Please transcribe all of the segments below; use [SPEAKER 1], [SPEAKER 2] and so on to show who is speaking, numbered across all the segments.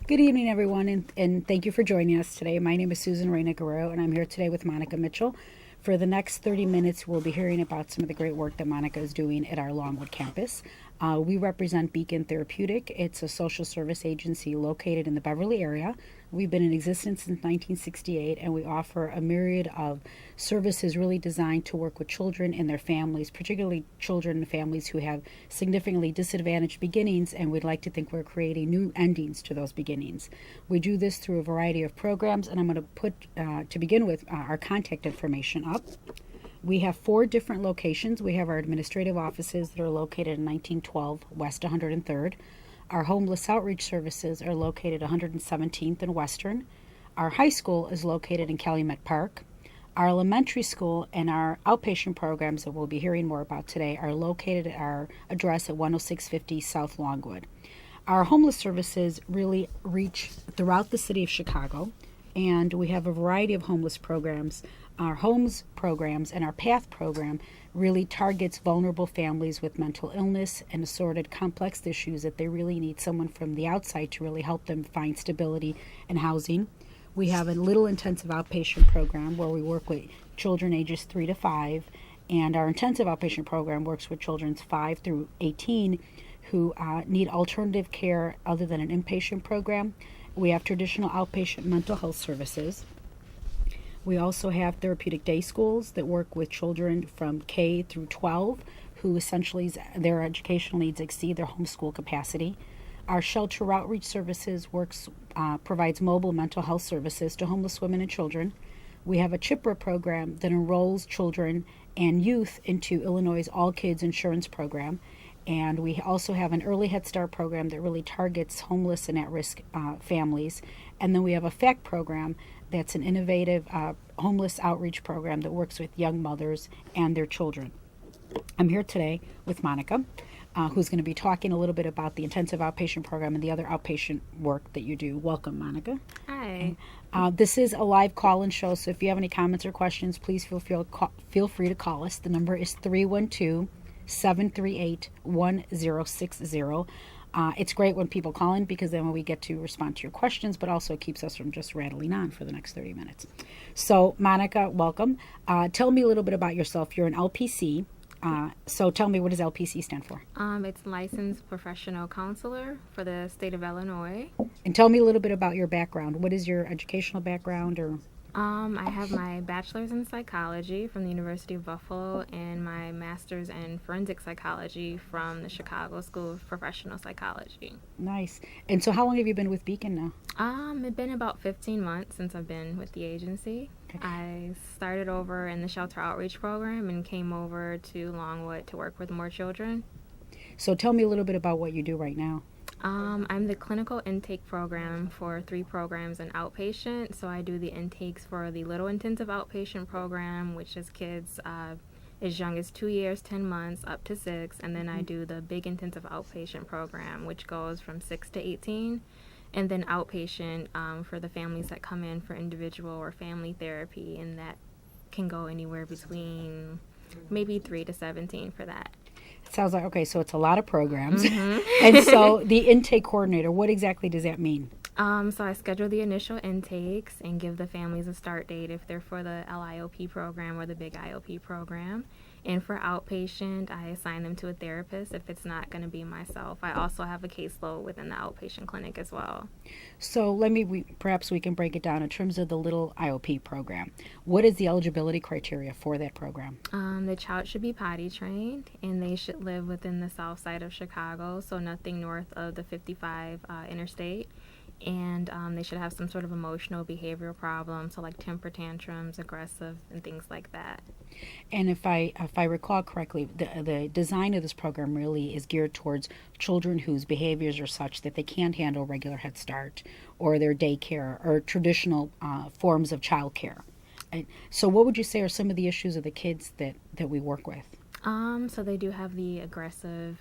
[SPEAKER 1] Good evening, everyone, and thank you for joining us today. My name is Susan Reyna Guerrero, and I'm here today with Monica Mitchell. For the next 30 minutes, we'll be hearing about some of the great work that Monica is doing at our Longwood campus. We represent Beacon Therapeutic. It's a social service agency located in the Beverly area. We've been in existence since 1968, and we offer a myriad of services really designed to work with children and their families, particularly children and families who have significantly disadvantaged beginnings, and we'd like to think we're creating new endings to those beginnings. We do this through a variety of programs, and I'm going to put, to begin with, our contact information up. We have 4 different locations. We have our administrative offices that are located in 1912 West 103rd. Our homeless outreach services are located 117th and Western. Our high school is located in Calumet Park. Our elementary school and our outpatient programs that we'll be hearing more about today are located at our address at 10650 South Longwood. Our homeless services really reach throughout the city of Chicago, and we have a variety of homeless programs. Our homes programs and our PATH program really targets vulnerable families with mental illness and assorted complex issues that they really need someone from the outside to really help them find stability and housing. We have a Little Intensive Outpatient Program where we work with children ages 3 to 5, and our Intensive Outpatient Program works with children 5 through 18 who need alternative care other than an inpatient program. We have traditional outpatient mental health services. We also have therapeutic day schools that work with children from K through 12 who essentially their educational needs exceed their homeschool capacity. Our shelter outreach services provides mobile mental health services to homeless women and children. We have a CHIPRA program that enrolls children and youth into Illinois' All Kids Insurance Program. And we also have an early Head Start program that really targets homeless and at-risk families. And then we have a FACT program that's an innovative homeless outreach program that works with young mothers and their children. I'm here today with Monica, who's going to be talking a little bit about the Intensive Outpatient Program and the other outpatient work that you do. Welcome, Monica.
[SPEAKER 2] Hi.
[SPEAKER 1] This is a live call-in show, so if you have any comments or questions, please feel free to call us. The number is 312-738-1060. It's great when people call in because then we get to respond to your questions, but also keeps us from just rattling on for the next 30 minutes. So, Monica, welcome. Tell me a little bit about yourself. You're an LPC. So tell me, what does LPC stand for?
[SPEAKER 2] It's Licensed Professional Counselor for the state of Illinois.
[SPEAKER 1] And tell me a little bit about your background. What is your educational background? Or
[SPEAKER 2] I have my bachelor's in psychology from the University of Buffalo and my master's in forensic psychology from the Chicago School of Professional Psychology.
[SPEAKER 1] Nice. And so how long have you been with Beacon now?
[SPEAKER 2] It's been about 15 months since I've been with the agency. Okay. I started over in the shelter outreach program and came over to Longwood to work with more children.
[SPEAKER 1] So tell me a little bit about what you do right now.
[SPEAKER 2] I'm the clinical intake program for 3 programs in outpatient. So I do the intakes for the Little Intensive Outpatient Program, which is kids as young as 2 years, 10 months, up to 6. And then I do the Big Intensive Outpatient Program, which goes from 6 to 18. And then outpatient for the families that come in for individual or family therapy. And that can go anywhere between maybe 3 to 17 for that.
[SPEAKER 1] Sounds like, okay, so it's a lot of programs.
[SPEAKER 2] Mm-hmm.
[SPEAKER 1] And so the intake coordinator, what exactly does that mean?
[SPEAKER 2] So I schedule the initial intakes and give the families a start date if they're for the LIOP program or the Big IOP program. And for outpatient, I assign them to a therapist if it's not going to be myself. I also have a caseload within the outpatient clinic as well.
[SPEAKER 1] So perhaps we can break it down in terms of the Little IOP program. What is the eligibility criteria for that program?
[SPEAKER 2] The child should be potty trained, and they should live within the south side of Chicago, so nothing north of the 55 interstate. And they should have some sort of emotional behavioral problem, so like temper tantrums, aggressive, and things like that.
[SPEAKER 1] And if I recall correctly, the design of this program really is geared towards children whose behaviors are such that they can't handle regular Head Start or their daycare or traditional forms of child care. So what would you say are some of the issues of the kids that we work with?
[SPEAKER 2] So they do have the aggressive,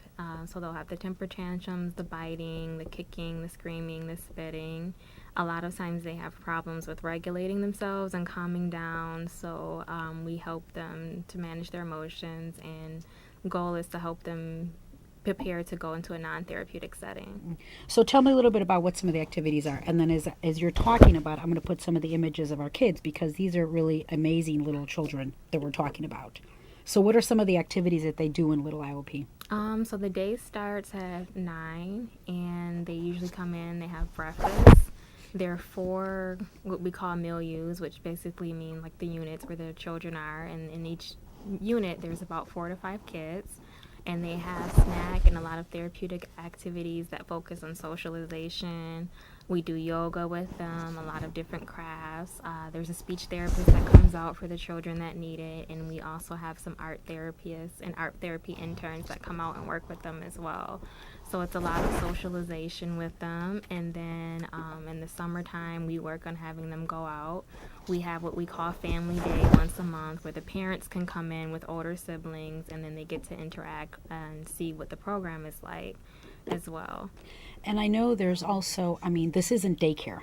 [SPEAKER 2] so they'll have the temper tantrums, the biting, the kicking, the screaming, the spitting. A lot of times they have problems with regulating themselves and calming down, so we help them to manage their emotions, and the goal is to help them prepared to go into a non-therapeutic setting.
[SPEAKER 1] So tell me a little bit about what some of the activities are. And then as you're talking about, I'm going to put some of the images of our kids because these are really amazing little children that we're talking about. So what are some of the activities that they do in Little IOP?
[SPEAKER 2] So the day starts at 9, and they usually come in, they have breakfast. There are 4 what we call milieus, which basically mean like the units where the children are, and in each unit there's about 4 to 5 kids, and they have snack and a lot of therapeutic activities that focus on socialization. We do yoga with them, a lot of different crafts. There's a speech therapist that comes out for the children that need it, and we also have some art therapists and art therapy interns that come out and work with them as well. So it's a lot of socialization with them, and then in the summertime we work on having them go out. We have what we call Family Day once a month where the parents can come in with older siblings, and then they get to interact and see what the program is like as well.
[SPEAKER 1] And I know there's also, I mean, this isn't daycare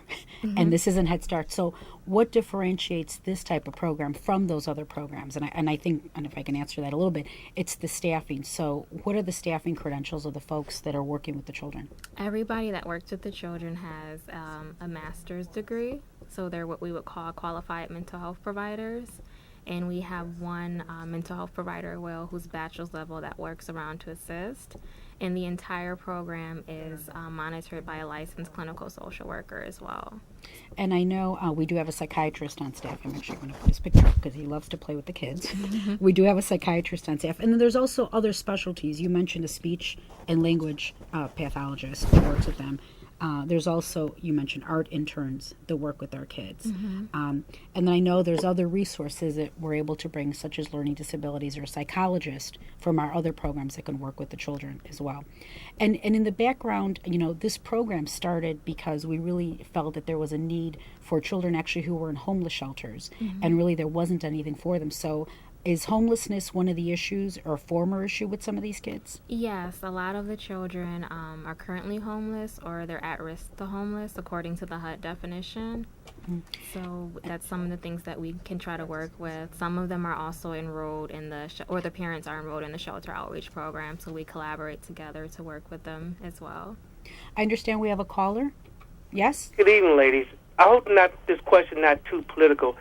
[SPEAKER 1] and this isn't Head Start. So what differentiates this type of program from those other programs? And I think, and if I can answer that a little bit, it's the staffing. So what are the staffing credentials of the folks that are working with the children?
[SPEAKER 2] Everybody that works with the children has a master's degree. So they're what we would call qualified mental health providers. And we have one mental health provider, whose bachelor's level that works around to assist. And the entire program is monitored by a licensed clinical social worker as well.
[SPEAKER 1] And I know we do have a psychiatrist on staff. I'm actually going to put his picture up because he loves to play with the kids. We do have a psychiatrist on staff. And then there's also other specialties. You mentioned a speech and language pathologist that works with them. There's also, you mentioned art interns that work with our kids. And then I know there's other resources that we're able to bring, such as learning disabilities or a psychologist from our other programs that can work with the children as well. And in the background, you know, this program started because we really felt that there was a need for children actually who were in homeless shelters, and really there wasn't anything for them. So is homelessness one of the issues or a former issue with some of these kids?
[SPEAKER 2] Yes, a lot of the children are currently homeless or they're at risk to homeless according to the HUD definition. So that's some of the things that we can try to work with. Some of them are also enrolled in or the parents are enrolled in the shelter outreach program, so we collaborate together to work with them as well.
[SPEAKER 1] I understand we have a caller. Yes?
[SPEAKER 3] Good evening, ladies. I hope this question not too political.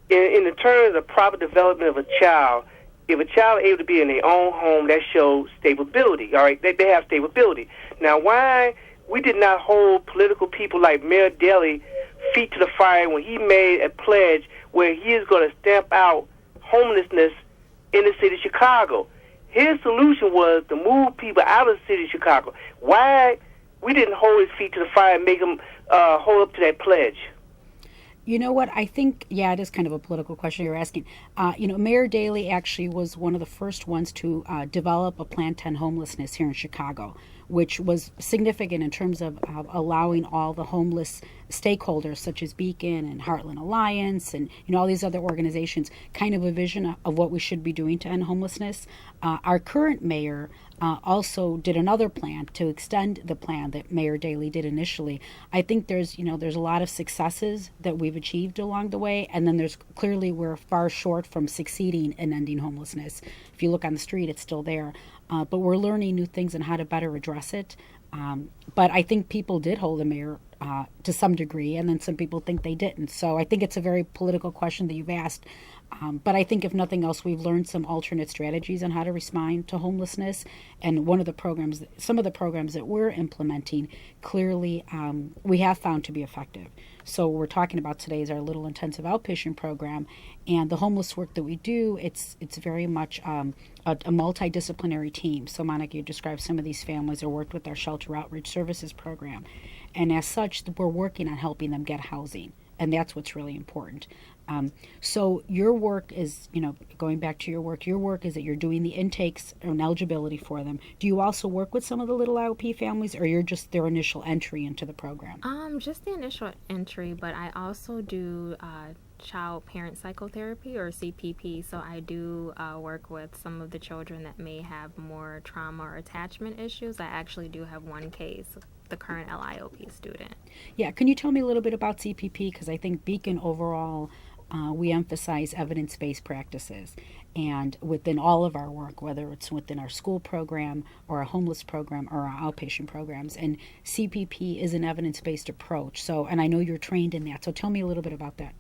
[SPEAKER 3] In the terms of proper development of a child, if a child is able to be in their own home, that shows stability, all right? They have stability. Now, why we did not hold political people like Mayor Daley feet to the fire when he made a pledge where he is going to stamp out homelessness in the city of Chicago. His solution was to move people out of the city of Chicago. Why we didn't hold his feet to the fire and make him hold up to that pledge?
[SPEAKER 1] You know what? I think, yeah, it is kind of a political question you're asking. Mayor Daley actually was one of the first ones to develop a Plan 10 homelessness here in Chicago, which was significant in terms of allowing all the homeless stakeholders such as Beacon and Heartland Alliance and all these other organizations kind of a vision of what we should be doing to end homelessness. Our current mayor also did another plan to extend the plan that Mayor Daley did initially. I think there's a lot of successes that we've achieved along the way, and then there's clearly we're far short from succeeding in ending homelessness. If you look on the street, it's still there. But we're learning new things and how to better address it. But I think people did hold the mayor to some degree, and then some people think they didn't. So I think it's a very political question that you've asked. But I think if nothing else, we've learned some alternate strategies on how to respond to homelessness. And some of the programs that we're implementing, clearly we have found to be effective. So what we're talking about today is our Little Intensive Outpatient Program. And the homeless work that we do, it's very much a multidisciplinary team. So Monica, you described some of these families that worked with our Shelter Outreach Services program. And as such, we're working on helping them get housing. And that's what's really important. So your work is, going back to your work is that you're doing the intakes and eligibility for them. Do you also work with some of the Little IOP families, or you're just their initial entry into the program?
[SPEAKER 2] Just the initial entry, but I also do child parent psychotherapy, or CPP. So I do work with some of the children that may have more trauma or attachment issues. I actually do have one case, the current LIOP student.
[SPEAKER 1] Yeah, can you tell me a little bit about CPP? Because I think Beacon overall, we emphasize evidence-based practices. And within all of our work, whether it's within our school program or our homeless program or our outpatient programs, and CPP is an evidence-based approach. So, and I know you're trained in that. So tell me a little bit about that.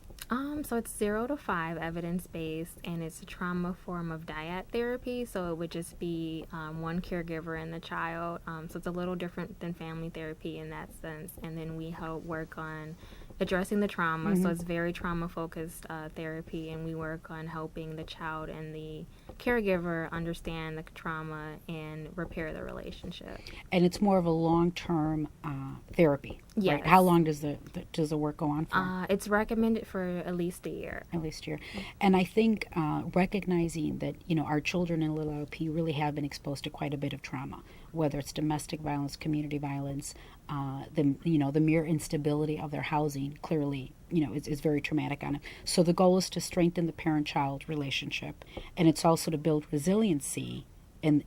[SPEAKER 2] So it's 0 to 5 evidence-based, and it's a trauma form of dyad therapy. So it would just be one caregiver and the child. So it's a little different than family therapy in that sense. And then we help work on addressing the trauma. So it's very trauma-focused therapy, and we work on helping the child and the caregiver understand the trauma and repair the relationship.
[SPEAKER 1] And it's more of a long-term therapy,
[SPEAKER 2] Yes.
[SPEAKER 1] right? How long does the work go on for?
[SPEAKER 2] It's recommended for at least a year.
[SPEAKER 1] At least a year. And I think recognizing that, our children in Little IOP really have been exposed to quite a bit of trauma, whether it's domestic violence, community violence, the mere instability of their housing clearly, is very traumatic on them. So the goal is to strengthen the parent-child relationship, and it's also to build resiliency in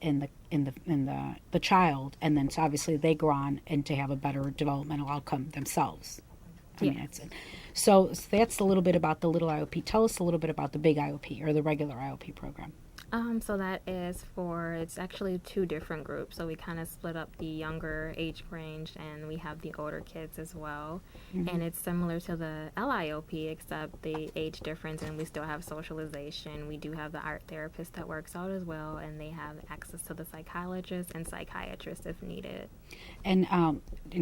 [SPEAKER 1] the child, and then so obviously they go on and to have a better developmental outcome themselves. I mean, that's it. So that's a little bit about the Little IOP. Tell us a little bit about the Big IOP or the regular IOP program.
[SPEAKER 2] So that is it's actually 2 different groups. So we kind of split up the younger age range, and we have the older kids as well. And it's similar to the LIOP, except the age difference, and we still have socialization. We do have the art therapist that works out as well, and they have access to the psychologist and psychiatrist if needed.
[SPEAKER 1] And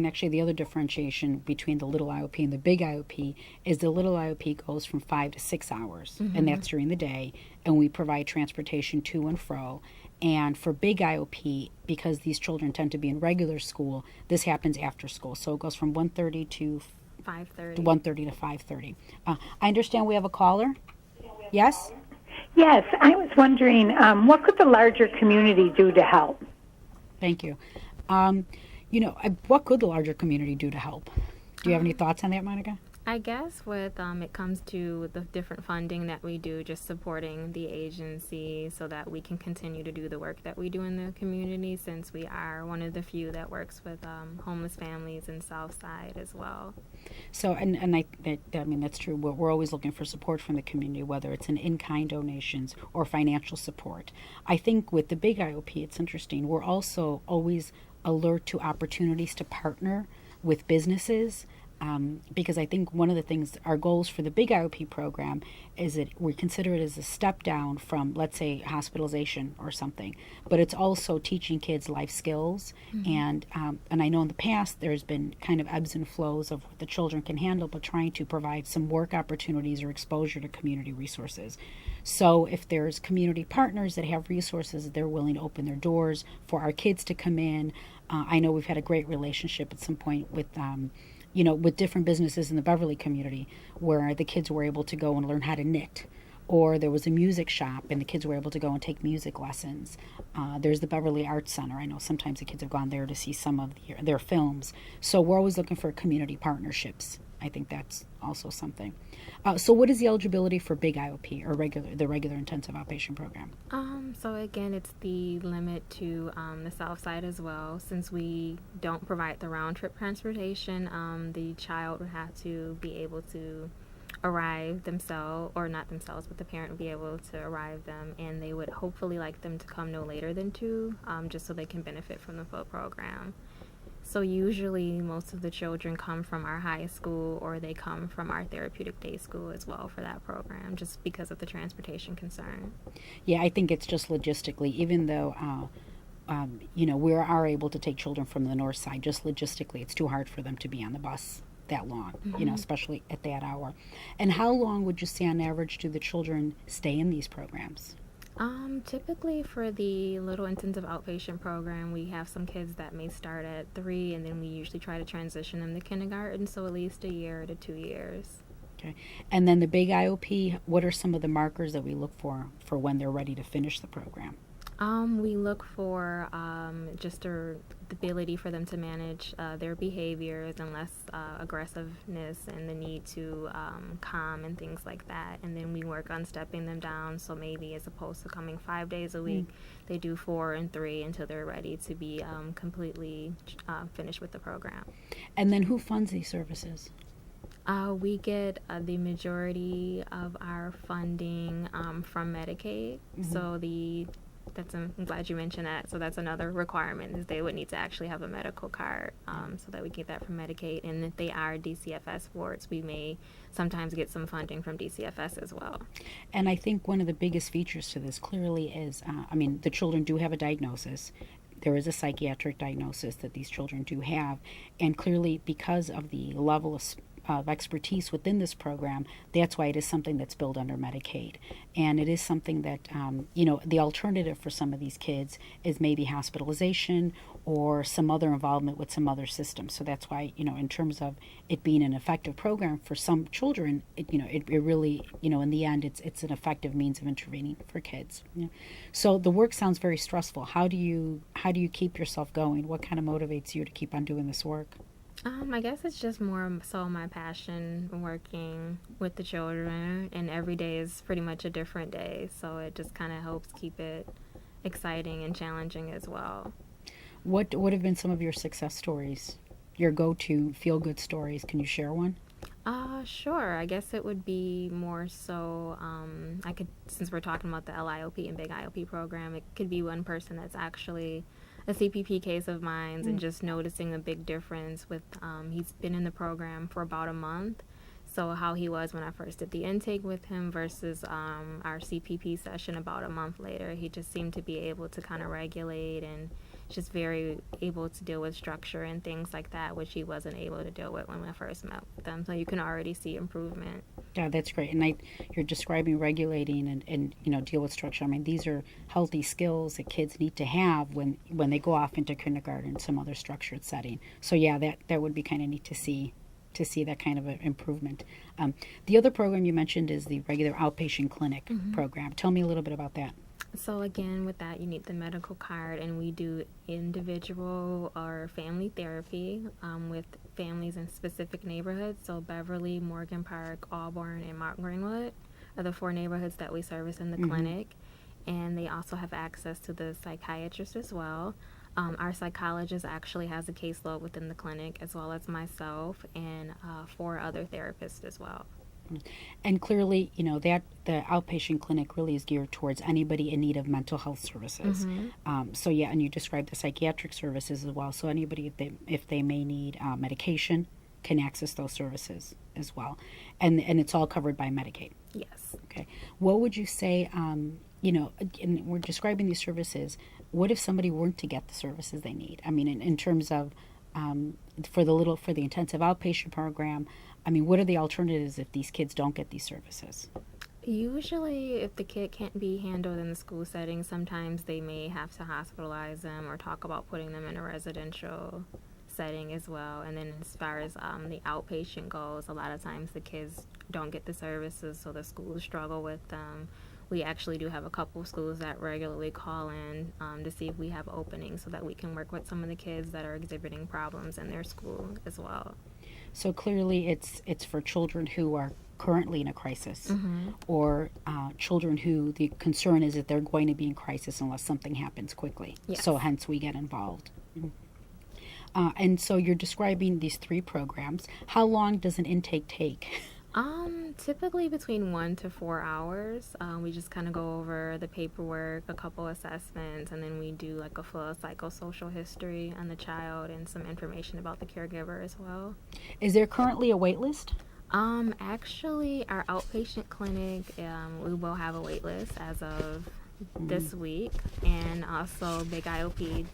[SPEAKER 1] actually the other differentiation between the Little IOP and the Big IOP is the Little IOP goes from 5 to 6 hours, and that's during the day, and we provide transportation to and fro. And for Big IOP, because these children tend to be in regular school, this happens after school. So it goes from 1:30 to
[SPEAKER 2] 5:30.
[SPEAKER 1] 1:30 to 5:30. I understand we have a caller. Yes?
[SPEAKER 4] Yes, I was wondering, what could the larger community do to help?
[SPEAKER 1] Thank you. What could the larger community do to help? Do you have any thoughts on that, Monica?
[SPEAKER 2] I guess with it comes to the different funding that we do, just supporting the agency so that we can continue to do the work that we do in the community, since we are one of the few that works with homeless families in Southside as well.
[SPEAKER 1] So, I mean, that's true. We're always looking for support from the community, whether it's in-kind donations or financial support. I think with the Big IOP, it's interesting. We're also always alert to opportunities to partner with businesses. Because I think one of the things, our goals for the Big IOP program is that we consider it as a step down from, let's say, hospitalization or something. But it's also teaching kids life skills. And I know in the past there's been kind of ebbs and flows of what the children can handle, but trying to provide some work opportunities or exposure to community resources. So if there's community partners that have resources, they're willing to open their doors for our kids to come in. I know we've had a great relationship at some point with with different businesses in the Beverly community, where the kids were able to go and learn how to knit, or there was a music shop and the kids were able to go and take music lessons. There's the Beverly Arts Center. I know sometimes the kids have gone there to see some of their films. So we're always looking for community partnerships. I think that's also something. So what is the eligibility for Big IOP or the regular intensive outpatient program?
[SPEAKER 2] So again, it's the limit to the South Side as well. Since we don't provide the round trip transportation, the child would have to be able to arrive themselves, or not themselves, but the parent would be able to arrive them, and they would hopefully like them to come no later than 2, just so they can benefit from the full program. So usually most of the children come from our high school, or they come from our therapeutic day school as well for that program, just because of the transportation concern.
[SPEAKER 1] Yeah, I think it's just logistically, even though we are able to take children from the north side, just logistically it's too hard for them to be on the bus that long, especially at that hour. And how long would you say on average do the children stay in these programs?
[SPEAKER 2] Typically for the Little Intensive Outpatient Program, we have some kids that may start at 3, and then we usually try to transition them to kindergarten, so at least a year to 2 years.
[SPEAKER 1] Okay. And then the Big IOP, what are some of the markers that we look for when they're ready to finish the program?
[SPEAKER 2] We look for just the ability for them to manage their behaviors and less aggressiveness, and the need to calm and things like that. And then we work on stepping them down. So maybe as opposed to coming 5 days a week, they do 4 and 3 until they're ready to be completely finished with the program.
[SPEAKER 1] And then who funds these services?
[SPEAKER 2] We get the majority of our funding from Medicaid. So I'm glad you mentioned that. So that's another requirement is they would need to actually have a medical card so that we get that from Medicaid. And if they are DCFS wards, we may sometimes get some funding from DCFS as well.
[SPEAKER 1] And I think one of the biggest features to this clearly is, the children do have a diagnosis. There is a psychiatric diagnosis that these children do have. And clearly, because of the level of expertise within this program, that's why it is something that's billed under Medicaid. And it is something that, the alternative for some of these kids is maybe hospitalization or some other involvement with some other system. So that's why, in terms of it being an effective program for some children, it really, in the end, it's an effective means of intervening for kids. So the work sounds very stressful. How do you keep yourself going? What kind of motivates you to keep on doing this work?
[SPEAKER 2] I guess it's just more so my passion working with the children, and every day is pretty much a different day, so it just kind of helps keep it exciting and challenging as well.
[SPEAKER 1] What have been some of your success stories, your go-to feel-good stories? Can you share one?
[SPEAKER 2] Sure. I guess it would be more so, since we're talking about the LIOP and Big IOP program, it could be one person that's actually a CPP case of mine and just noticing a big difference with, he's been in the program for about a month. So how he was when I first did the intake with him versus our CPP session about a month later, he just seemed to be able to kind of regulate and just very able to deal with structure and things like that, which he wasn't able to deal with when I first met with them. So you can already see improvement.
[SPEAKER 1] Yeah, that's great. And you're describing regulating and deal with structure. These are healthy skills that kids need to have when they go off into kindergarten, some other structured setting. So yeah, that would be kind of neat to see that kind of an improvement. The other program you mentioned is the regular outpatient clinic program. Tell me a little bit about that.
[SPEAKER 2] So again, with that, you need the medical card, and we do individual or family therapy with families in specific neighborhoods. So Beverly, Morgan Park, Auburn, and Mount Greenwood are the 4 neighborhoods that we service in the clinic. And they also have access to the psychiatrist as well. Our psychologist actually has a caseload within the clinic, as well as myself and 4 other therapists as well.
[SPEAKER 1] And clearly, that the outpatient clinic really is geared towards anybody in need of mental health services. So yeah, and you described the psychiatric services as well. So anybody, if they may need medication, can access those services as well. And it's all covered by Medicaid.
[SPEAKER 2] Yes.
[SPEAKER 1] Okay. What would you say, and we're describing these services, what if somebody weren't to get the services they need? In terms of, for the intensive outpatient program, what are the alternatives if these kids don't get these services?
[SPEAKER 2] Usually, if the kid can't be handled in the school setting, sometimes they may have to hospitalize them or talk about putting them in a residential setting as well. And then as far as the outpatient goes, a lot of times the kids don't get the services, so the schools struggle with them. We actually do have a couple of schools that regularly call in to see if we have openings so that we can work with some of the kids that are exhibiting problems in their school as well.
[SPEAKER 1] So clearly it's for children who are currently in a crisis or children who the concern is that they're going to be in crisis unless something happens quickly.
[SPEAKER 2] Yes.
[SPEAKER 1] So hence we get involved. And so you're describing these 3 programs. How long does an intake take?
[SPEAKER 2] Typically between 1 to 4 hours. We just kind of go over the paperwork, a couple assessments, and then we do like a full psychosocial history on the child and some information about the caregiver as well.
[SPEAKER 1] Is there currently a wait list?
[SPEAKER 2] Actually, our outpatient clinic, we will have a wait list as of this week, and also Big IOP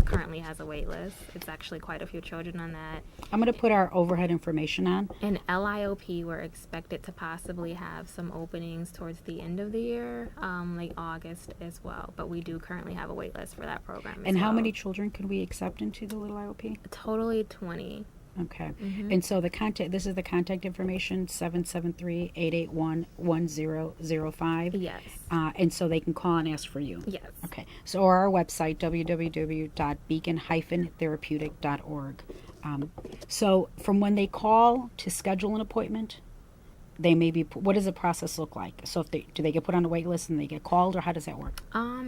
[SPEAKER 2] currently has a wait list. It's actually quite a few children on that.
[SPEAKER 1] I'm going to put our overhead information on.
[SPEAKER 2] And LIOP, we're expected to possibly have some openings towards the end of the year, like August as well. But we do currently have a wait list for that program.
[SPEAKER 1] And how many children could we accept into the Little IOP?
[SPEAKER 2] Totally 20.
[SPEAKER 1] Okay. And so this is the contact information, 773-881-1005.
[SPEAKER 2] Yes.
[SPEAKER 1] And so they can call and ask for you.
[SPEAKER 2] Yes.
[SPEAKER 1] Okay. So our website, www.beacon-therapeutic.org. So from when they call to schedule an appointment, they may be, what does the process look like? So if do they get put on a wait list and they get called, or how does that work?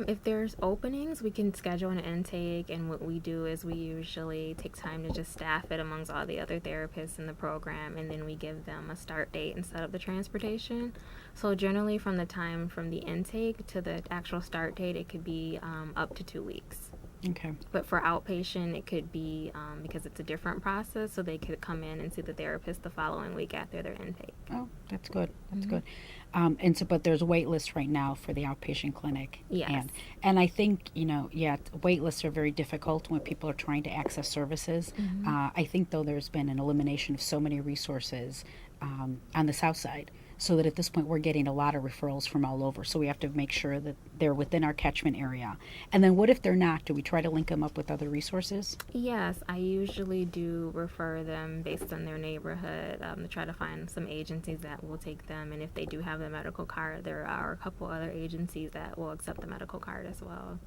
[SPEAKER 2] If there's openings, we can schedule an intake, and what we do is we usually take time to just staff it amongst all the other therapists in the program, and then we give them a start date and set up the transportation. So generally from the time from the intake to the actual start date, it could be up to 2 weeks.
[SPEAKER 1] Okay.
[SPEAKER 2] But for outpatient, it could be, because it's a different process, so they could come in and see the therapist the following week after their intake.
[SPEAKER 1] Oh, that's good. That's good. And so, but there's a wait list right now for the outpatient clinic.
[SPEAKER 2] Yes.
[SPEAKER 1] And I think, wait lists are very difficult when people are trying to access services. I think, though, there's been an elimination of so many resources on the south side, so that at this point we're getting a lot of referrals from all over. So we have to make sure that they're within our catchment area. And then what if they're not? Do we try to link them up with other resources?
[SPEAKER 2] Yes, I usually do refer them based on their neighborhood to try to find some agencies that will take them. And if they do have the medical card, there are a couple other agencies that will accept the medical card as well.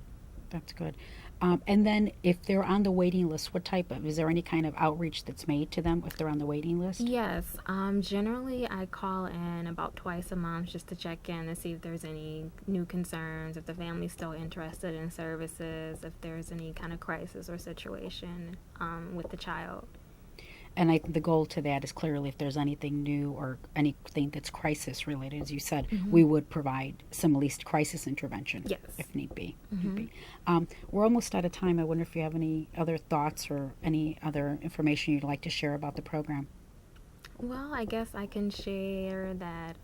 [SPEAKER 1] That's good. And then if they're on the waiting list, is there any kind of outreach that's made to them if they're on the waiting list?
[SPEAKER 2] Yes. Generally, I call in about twice a month just to check in to see if there's any new concerns, if the family's still interested in services, if there's any kind of crisis or situation with the child.
[SPEAKER 1] And I think the goal to that is clearly if there's anything new or anything that's crisis related, as you said, we would provide some at least crisis intervention if need be. We're almost out of time. I wonder if you have any other thoughts or any other information you'd like to share about the program.
[SPEAKER 2] Well, I guess I can share that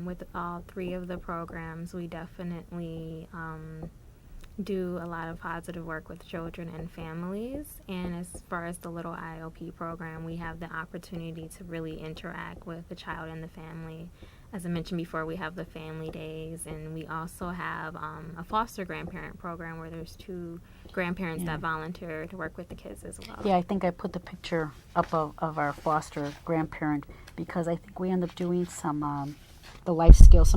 [SPEAKER 2] with all 3 of the programs, we definitely do a lot of positive work with children and families. And as far as the Little IOP program, we have the opportunity to really interact with the child and the family. As I mentioned before, we have the family days, and we also have a foster grandparent program where there's 2 grandparents that volunteer to work with the kids as well.
[SPEAKER 1] Yeah, I think I put the picture up of our foster grandparent because I think we end up doing some of the life skills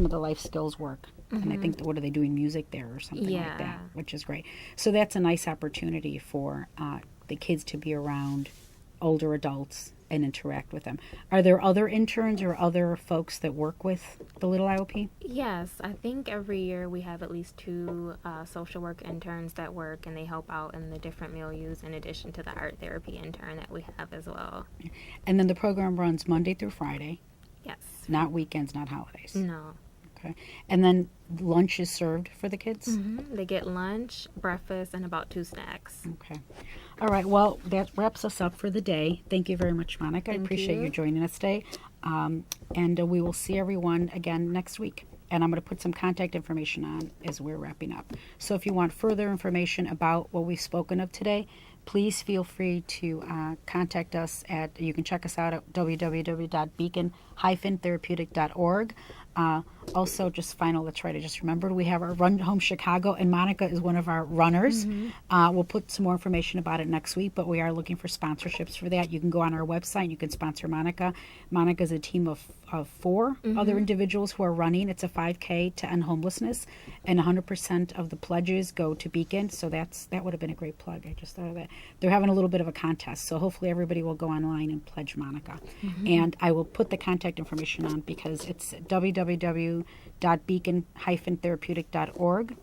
[SPEAKER 1] work. And I think, what are they doing, music there or something like that, which is great. So that's a nice opportunity for the kids to be around older adults and interact with them. Are there other interns or other folks that work with the Little IOP?
[SPEAKER 2] Yes, I think every year we have at least 2 social work interns that work, and they help out in the different milieus in addition to the art therapy intern that we have as well.
[SPEAKER 1] And then the program runs Monday through Friday?
[SPEAKER 2] Yes.
[SPEAKER 1] Not weekends, not holidays?
[SPEAKER 2] No.
[SPEAKER 1] Okay. And then lunch is served for the kids?
[SPEAKER 2] They get lunch, breakfast, and about 2 snacks.
[SPEAKER 1] Okay. All right. Well, that wraps us up for the day. Thank you very much, Monica. I
[SPEAKER 2] Thank
[SPEAKER 1] appreciate you joining us today. And we will see everyone again next week. And I'm going to put some contact information on as we're wrapping up. So if you want further information about what we've spoken of today, please feel free to contact us you can check us out at www.beacon-therapeutic.org. Also, let's write it. Just remembered we have our Run Home Chicago, and Monica is one of our runners. We'll put some more information about it next week, but we are looking for sponsorships for that. You can go on our website. You can sponsor Monica. Monica is a team of 4 other individuals who are running. It's a 5K to end homelessness, and 100% of the pledges go to Beacon. So that would have been a great plug. I just thought of that. They're having a little bit of a contest, so hopefully everybody will go online and pledge Monica. And I will put the contact information on because it's www.beacon-therapeutic.org.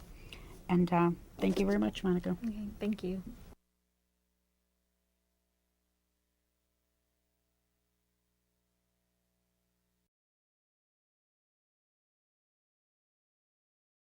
[SPEAKER 1] And thank you very much, Monica.
[SPEAKER 2] Okay, thank you.